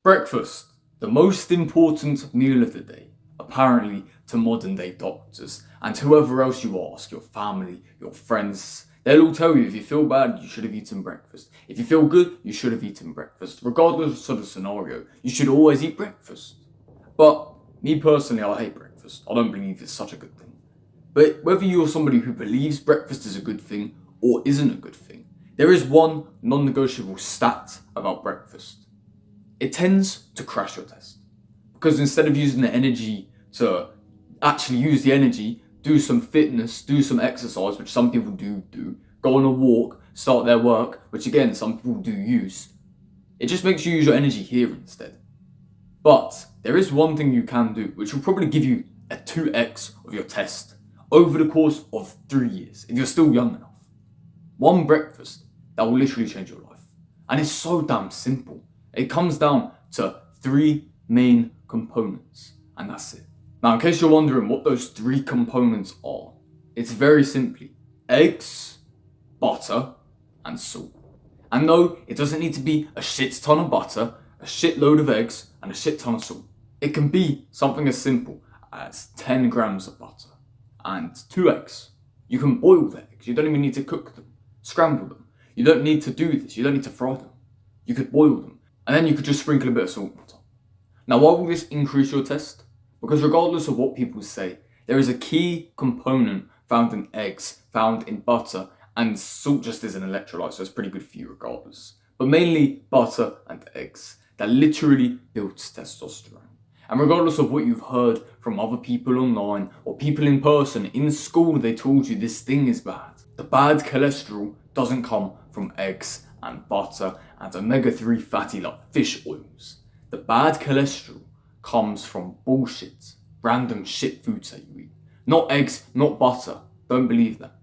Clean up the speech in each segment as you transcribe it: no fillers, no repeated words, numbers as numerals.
Breakfast, the most important meal of the day, apparently to modern day doctors, and whoever else you ask, your family, your friends, they'll all tell you if you feel bad, you should have eaten breakfast. If you feel good, you should have eaten breakfast. Regardless of the scenario, you should always eat breakfast. But me personally, I hate breakfast. I don't believe it's such a good thing. But whether you're somebody who believes breakfast is a good thing or isn't a good thing, there is one non-negotiable stat about breakfast. It tends to crash your test. Because instead of using the energy to actually use the energy, do some fitness, do some exercise, which some people do, go on a walk, start their work, which again, some people do use, it just makes you use your energy here instead. But there is one thing you can do, which will probably give you a 2x of your test over the course of 3 years, if you're still young enough. One breakfast that will literally change your life. And it's so damn simple. It comes down to 3 main components, and that's it. Now, in case you're wondering what those 3 components are, it's very simply eggs, butter, and salt. And no, it doesn't need to be a shit ton of butter, a shitload of eggs, and a shit ton of salt. It can be something as simple as 10 grams of butter and 2 eggs. You can boil the eggs, you don't even need to cook them, scramble them. You don't need to do this, you don't need to fry them. You could boil them. And then you could just sprinkle a bit of salt on top. Now, why will this increase your test? Because regardless of what people say, there is a key component found in eggs, found in butter, and salt just is an electrolyte, so it's pretty good for you regardless. But mainly butter and eggs that literally builds testosterone. And regardless of what you've heard from other people online or people in person, in school they told you this thing is bad. The bad cholesterol doesn't come from eggs and butter and omega-3 fatty like fish oils. The bad cholesterol comes from bullshit, random shit foods that you eat. Not eggs, not butter. Don't believe that.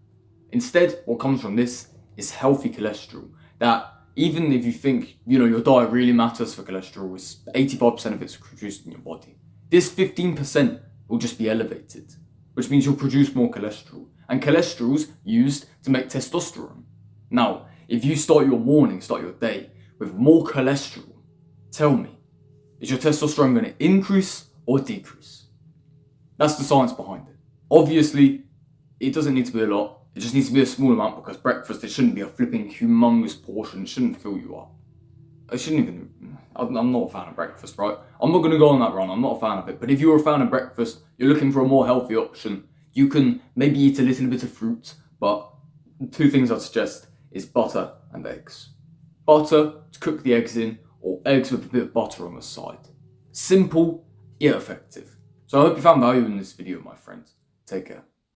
Instead, what comes from this is healthy cholesterol that even if you think, your diet really matters for cholesterol, is 85% of it's produced in your body. This 15% will just be elevated, which means you'll produce more cholesterol. And cholesterol's used to make testosterone. Now, if you start your day with more cholesterol, tell me, is your testosterone going to increase or decrease? That's the science behind it. Obviously, it doesn't need to be a lot. It just needs to be a small amount because breakfast, it shouldn't be a flipping humongous portion. It shouldn't fill you up. I'm not a fan of breakfast, right? I'm not going to go on that run. I'm not a fan of it. But if you're a fan of breakfast, you're looking for a more healthy option, you can maybe eat a little bit of fruit, but 2 things I'd suggest is butter and eggs. Butter to cook the eggs in, or eggs with a bit of butter on the side. Simple, yet effective. So I hope you found value in this video, my friends. Take care.